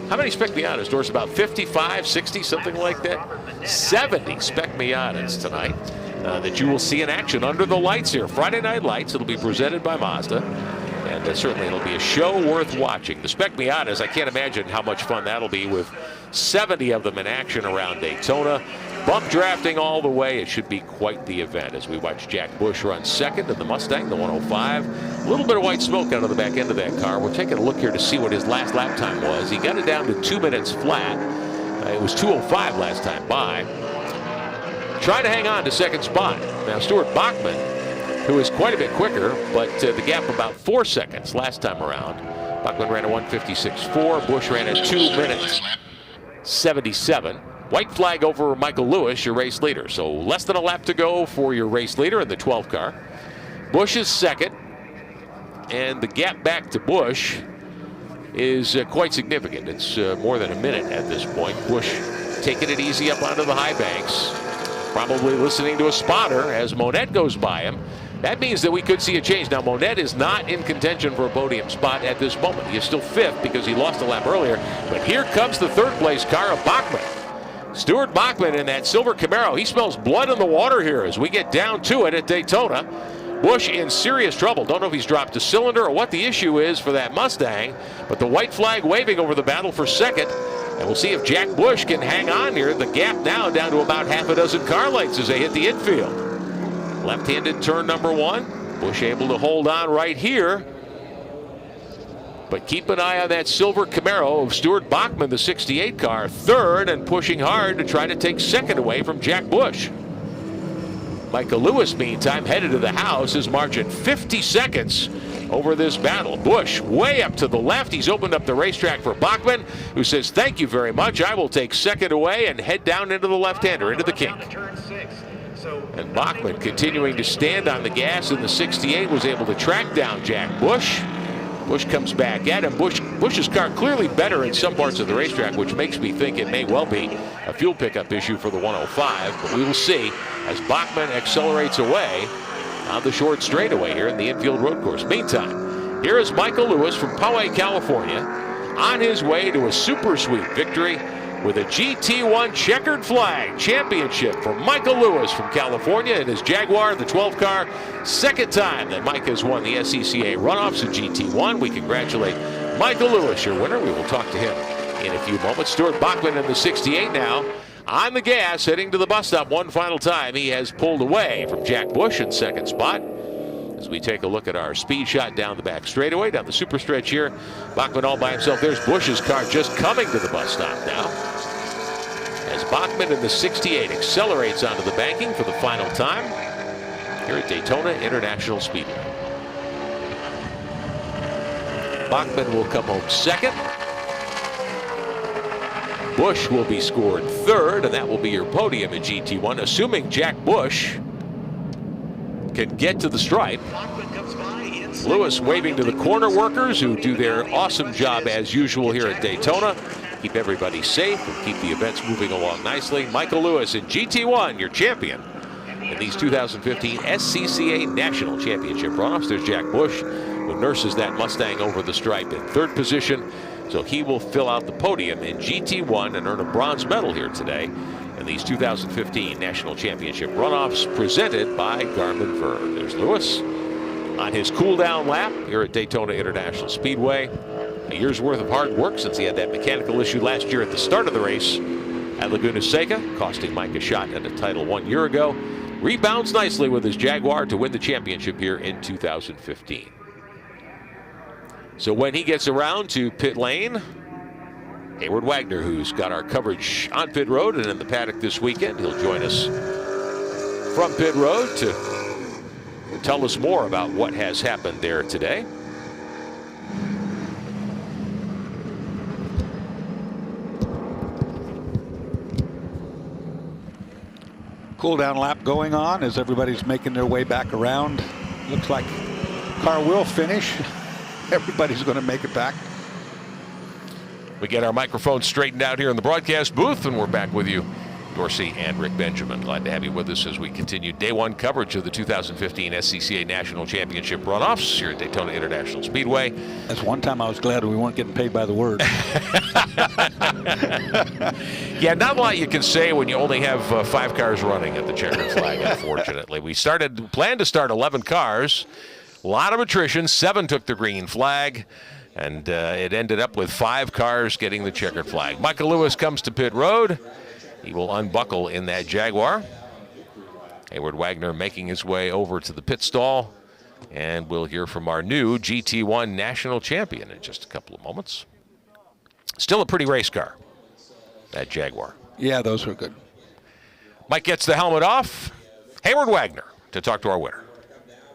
How many Spec Miatas, Dorsey? About 55, 60, something like that? 70 Spec Miatas tonight that you will see in action under the lights here. Friday Night Lights. It'll be presented by Mazda. And certainly it'll be a show worth watching. The Spec Miatas, I can't imagine how much fun that'll be with 70 of them in action around Daytona. Bump drafting all the way. It should be quite the event as we watch Jack Busch run second in the Mustang, the 105. A little bit of white smoke out of the back end of that car. We're taking a look here to see what his last lap time was. He got it down to 2 minutes flat. It was 2:05 last time by. Trying to hang on to second spot. Now Stuart Bachman, who is quite a bit quicker, but the gap about 4 seconds last time around. Bachman ran a 1:56.4. Busch ran a 2 minutes 77. White flag over Michael Lewis, your race leader. So less than a lap to go for your race leader in the 12 car. Busch is second, and the gap back to Busch is quite significant. It's more than a minute at this point. Busch taking it easy up onto the high banks, probably listening to a spotter as Monette goes by him. That means that we could see a change. Now, Monette is not in contention for a podium spot at this moment. He is still 5th because he lost a lap earlier. But here comes the 3rd place car of Bachman. Stuart Bachman in that silver Camaro. He smells blood in the water here as we get down to it at Daytona. Busch in serious trouble. Don't know if he's dropped a cylinder or what the issue is for that Mustang. But the white flag waving over the battle for second. And we'll see if Jack Busch can hang on here. The gap now down to about half a dozen car lengths as they hit the infield. Left-handed turn number 1. Busch able to hold on right here. But keep an eye on that silver Camaro of Stuart Bachman, the 68 car, 3rd and pushing hard to try to take second away from Jack Busch. Michael Lewis, meantime, headed to the house, is marching 50 seconds over this battle. Busch way up to the left. He's opened up the racetrack for Bachman, who says, thank you very much. I will take second away and head down into the left-hander, into the kink. And Bachman continuing to stand on the gas in the 68 was able to track down Jack Busch. Busch comes back at him. Busch's car clearly better in some parts of the racetrack, which makes me think it may well be a fuel pickup issue for the 105. But we will see as Bachman accelerates away on the short straightaway here in the infield road course. Meantime, here is Michael Lewis from Poway, California, on his way to a super sweet victory with a GT1 checkered flag championship for Michael Lewis from California in his Jaguar, the 12 car. Second time that Mike has won the SCCA Runoffs in GT1. We congratulate Michael Lewis, your winner. We will talk to him in a few moments. Stuart Bachman in the 68 now on the gas, heading to the bus stop one final time. He has pulled away from Jack Bush in second spot. As we take a look at our speed shot down the back straightaway, down the super stretch here. Bachman all by himself. There's Bush's car just coming to the bus stop now. As Bachman in the 68 accelerates onto the banking for the final time here at Daytona International Speedway. Bachman will come home second. Bush will be scored third, and that will be your podium in GT1, assuming Jack Bush can get to the stripe. Lewis waving to the corner workers who do their awesome job as usual here at Daytona. Keep everybody safe and keep the events moving along nicely. Michael Lewis in GT1, your champion in these 2015 SCCA National Championship Runoffs. There's Jack Bush, who nurses that Mustang over the stripe in third position. So he will fill out the podium in GT1 and earn a bronze medal here today in these 2015 National Championship Runoffs presented by Garmin Verne. There's Lewis on his cool-down lap here at Daytona International Speedway. A year's worth of hard work since he had that mechanical issue last year at the start of the race at Laguna Seca, costing Mike a shot at a title 1 year ago. Rebounds nicely with his Jaguar to win the championship here in 2015. So when he gets around to pit lane, Hayward Wagner, who's got our coverage on pit road and in the paddock this weekend, he'll join us from pit road to tell us more about what has happened there today. Cool down lap going on as everybody's making their way back around. Looks like car will finish. Everybody's going to make it back. We get our microphones straightened out here in the broadcast booth, and we're back with you, Dorsey and Rick Benjamin. Glad to have you with us as we continue day one coverage of the 2015 SCCA National Championship Runoffs here at Daytona International Speedway. That's one time I was glad we weren't getting paid by the word. Yeah, not a lot you can say when you only have 5 cars running at the checkered flag, unfortunately. We planned to start 11 cars. A lot of attrition. 7 took the green flag, and it ended up with 5 cars getting the checkered flag. Michael Lewis comes to pit road. He will unbuckle in that Jaguar. Hayward Wagner making his way over to the pit stall, and we'll hear from our new GT1 national champion in just a couple of moments. Still a pretty race car, that Jaguar. Yeah, those were good. Mike gets the helmet off. Hayward Wagner to talk to our winner.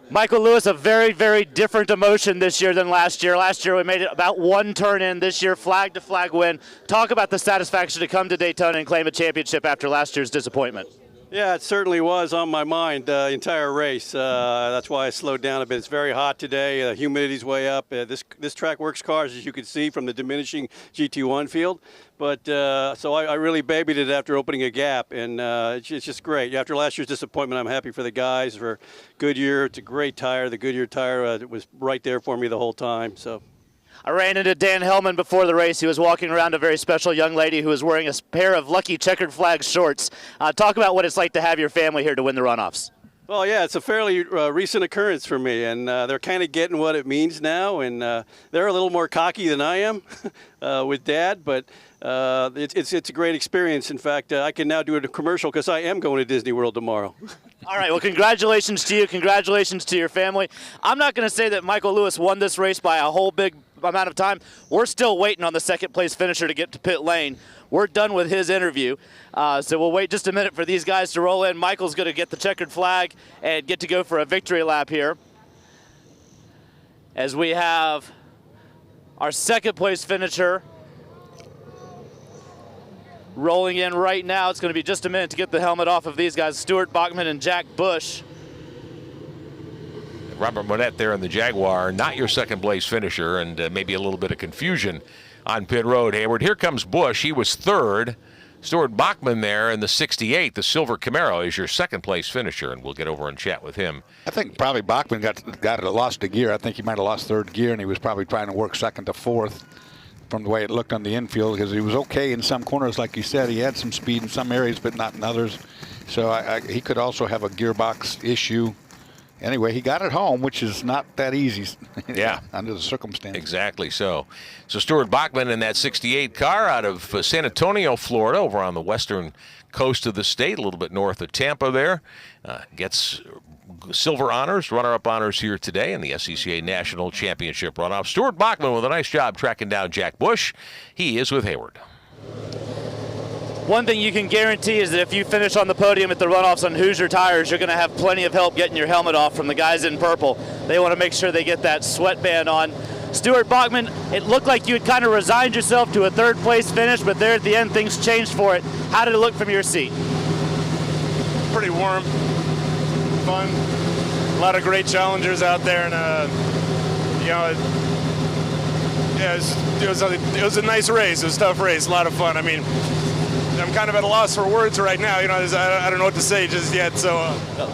Michael Lewis, a very, very different emotion this year than last year. Last year we made it about 1 turn in. This year, flag to flag win. Talk about the satisfaction to come to Daytona and claim a championship after last year's disappointment. Yeah, it certainly was on my mind the entire race. That's why I slowed down a bit. It's very hot today. Humidity's way up. This track works cars, as you can see from the diminishing GT1 field. But so I really babied it after opening a gap, and it's just great. After last year's disappointment, I'm happy for the guys. For Goodyear, it's a great tire. The Goodyear tire was right there for me the whole time. So. I ran into Dan Hellman before the race. He was walking around a very special young lady who was wearing a pair of lucky checkered flag shorts. Talk about what it's like to have your family here to win the runoffs. Well, yeah, it's a fairly recent occurrence for me, and they're kind of getting what it means now, and they're a little more cocky than I am with Dad, but it's a great experience. In fact, I can now do a commercial because I am going to Disney World tomorrow. All right, well, congratulations to you. Congratulations to your family. I'm not going to say that Michael Lewis won this race by a whole big amount of time. We're still waiting on the second place finisher to get to pit lane. We're done with his interview, so we'll wait just a minute for these guys to roll in. Michael's going to get the checkered flag and get to go for a victory lap here, as we have our second place finisher rolling in right now. It's going to be just a minute to get the helmet off of these guys, Stuart Bachman and Jack Bush. Robert Monette there in the Jaguar, not your second place finisher, and maybe a little bit of confusion on pit road, Hayward. Here comes Bush. He was third. Stuart Bachman there in the 68, the silver Camaro, is your second place finisher, and we'll get over and chat with him. I think probably Bachman got lost a gear. I think he might have lost third gear, and he was probably trying to work second to fourth. from the way it looked on the infield, because he was okay in some corners, like you said. He had some speed in some areas, but not in others. So he could also have a gearbox issue. Anyway, he got it home, which is not that easy. Yeah. Under the circumstances. Exactly so. So Stuart Bachman in that 68 car out of San Antonio, Florida, over on the western coast of the state, a little bit north of Tampa there, gets silver honors, runner-up honors here today in the SCCA National Championship runoff. Stuart Bachman with a nice job tracking down Jack Bush. He is with Hayward. One thing you can guarantee is that if you finish on the podium at the runoffs on Hoosier Tires, you're going to have plenty of help getting your helmet off from the guys in purple. They want to make sure they get that sweatband on. Stuart Bachman, it looked like you had kind of resigned yourself to a third-place finish, but there at the end, things changed for it. How did it look from your seat? Pretty warm, fun, a lot of great challengers out there, and it was a nice race. It was a tough race, a lot of fun. I mean, I'm kind of at a loss for words right now. I don't know what to say just yet. So,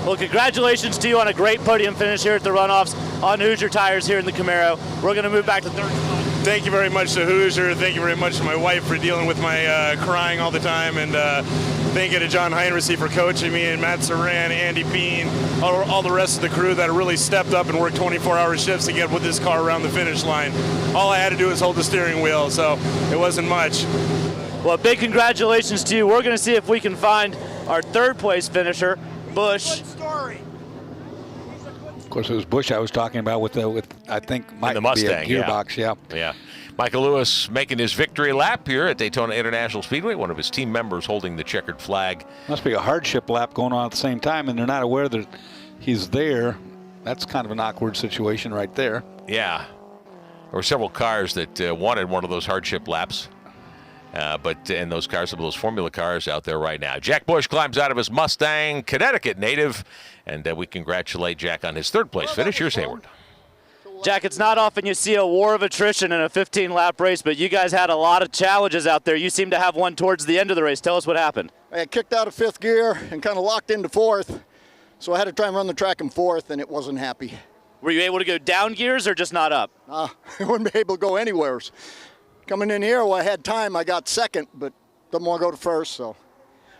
well, congratulations to you on a great podium finish here at the runoffs on Hoosier Tires here in the Camaro. We're going to move back to third spot. Thank you very much to Hoosier. Thank you very much to my wife for dealing with my crying all the time, and thank you to John Heinrichs for coaching me, and Matt Saran, Andy Bean, all the rest of the crew that really stepped up and worked 24-hour shifts to get with this car around the finish line. All I had to do was hold the steering wheel, so it wasn't much. Well, big congratulations to you. We're going to see if we can find our third-place finisher, Bush. Of course, it was Bush I was talking about with I think might the Mustang, be a gearbox. Yeah. Michael Lewis making his victory lap here at Daytona International Speedway. One of his team members holding the checkered flag. Must be a hardship lap going on at the same time, and they're not aware that he's there. That's kind of an awkward situation right there. Yeah. There were several cars that wanted one of those hardship laps. And those cars, some of those Formula cars out there right now. Jack Bush climbs out of his Mustang, Connecticut native, and we congratulate Jack on his third-place finish. Here's Hayward. Jack, it's not often you see a war of attrition in a 15-lap race, but you guys had a lot of challenges out there. You seem to have one towards the end of the race. Tell us what happened. I got kicked out of fifth gear and kind of locked into fourth, so I had to try and run the track in fourth, and it wasn't happy. Were you able to go down gears or just not up? I wouldn't be able to go anywhere. Coming in here, I had time. I got second, but didn't want to go to first. So,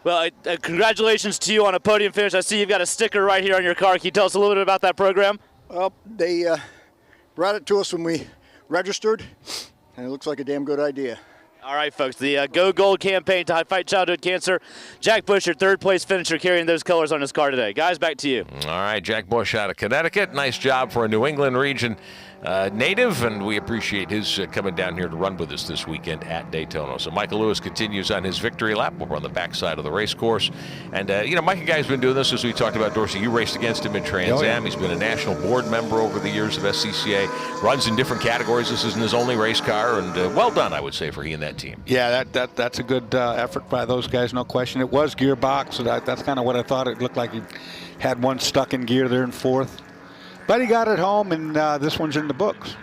well, congratulations to you on a podium finish. I see you've got a sticker right here on your car. Can you tell us a little bit about that program? Well, they brought it to us when we registered, and it looks like a damn good idea. All right, folks, the Go Gold campaign to fight childhood cancer. Jack Bush, your third-place finisher, carrying those colors on his car today. Guys, back to you. All right, Jack Bush out of Connecticut. Nice job for a New England region native, and we appreciate his coming down here to run with us this weekend at Daytona. So Michael Lewis continues on his victory lap over on the backside of the race course. And, Mikey Guy's been doing this, as we talked about, Dorsey. You raced against him in Trans Am. Oh, yeah. He's been a national board member over the years of SCCA, runs in different categories. This isn't his only race car, and well done, I would say, for he and that team. Yeah, that's a good effort by those guys, no question. It was gearbox, so that's kind of what I thought. It looked like he had one stuck in gear there in fourth. But he got it home, and this one's in the books.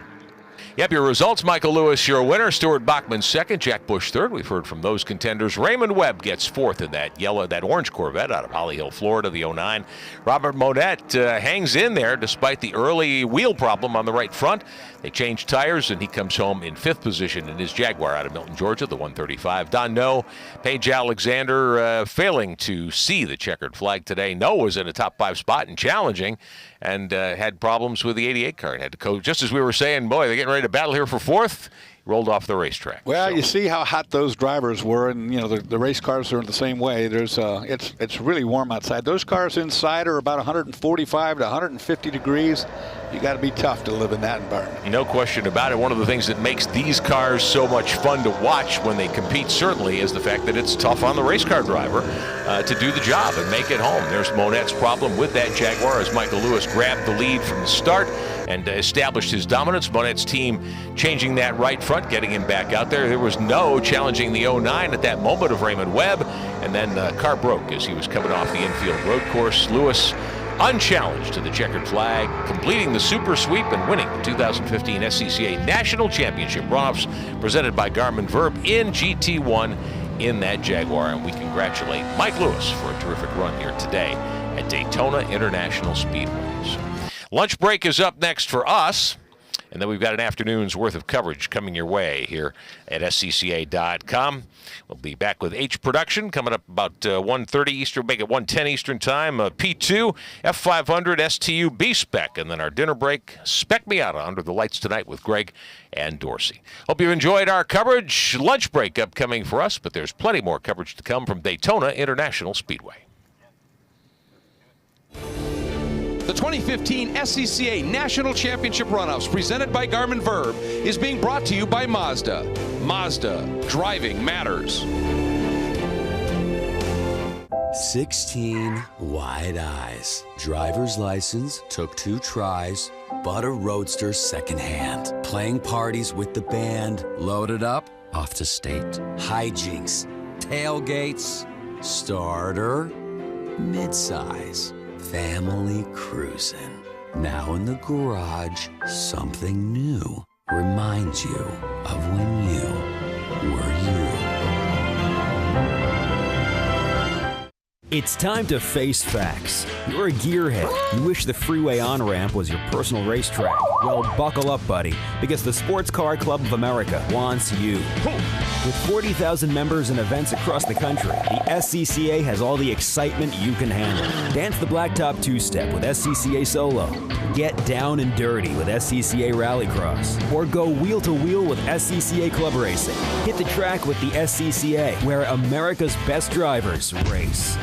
Yep, your results, Michael Lewis, your winner. Stuart Bachman second, Jack Bush third. We've heard from those contenders. Raymond Webb gets fourth in that orange Corvette out of Holly Hill, Florida, the 09. Robert Monette hangs in there despite the early wheel problem on the right front. They change tires, and he comes home in fifth position in his Jaguar out of Milton, Georgia, the 135. Don No, Paige Alexander failing to see the checkered flag today. No was in a top 5 spot and challenging, and had problems with the 88 car. And had to go, just as we were saying, boy, they're getting ready to battle here for fourth. Rolled off the racetrack. Well, you see how hot those drivers were, and the race cars are the same way. It's really warm outside. Those cars inside are about 145 to 150 degrees. You got to be tough to live in that environment. No question about it. One of the things that makes these cars so much fun to watch when they compete, certainly, is the fact that it's tough on the race car driver to do the job and make it home. There's Monette's problem with that Jaguar as Michael Lewis grabbed the lead from the start and established his dominance. Monette's team changing that right front, getting him back out there. There was no challenging the 09 at that moment of Raymond Webb, and then the car broke as he was coming off the infield road course. Lewis unchallenged to the checkered flag, completing the super sweep and winning the 2015 SCCA National Championship Runoffs presented by Garmin Verb in GT1 in that Jaguar. And we congratulate Mike Lewis for a terrific run here today at Daytona International Speedway. So, lunch break is up next for us. And then we've got an afternoon's worth of coverage coming your way here at SCCA.com. We'll be back with H Production coming up about 1:30 Eastern, make it 1:10 Eastern time. P2, F500, STU, B-Spec, and then our dinner break, Spec Miata under the lights tonight with Greg and Dorsey. Hope you enjoyed our coverage. Lunch break upcoming for us, but there's plenty more coverage to come from Daytona International Speedway. The 2015 SCCA National Championship Runoffs, presented by Garmin Verb, is being brought to you by Mazda. Mazda, driving matters. 16 wide eyes. Driver's license, took 2 tries, bought a Roadster secondhand. Playing parties with the band, loaded up, off to state. Hijinks, tailgates, starter, midsize. Family cruising. Now in the garage, something new reminds you of when you were you. It's time to face facts. You're a gearhead. You wish the freeway on-ramp was your personal racetrack. Well, buckle up, buddy, because the Sports Car Club of America wants you. With 40,000 members and events across the country, the SCCA has all the excitement you can handle. Dance the blacktop two-step with SCCA Solo. Get down and dirty with SCCA Rallycross. Or go wheel-to-wheel with SCCA Club Racing. Hit the track with the SCCA, where America's best drivers race.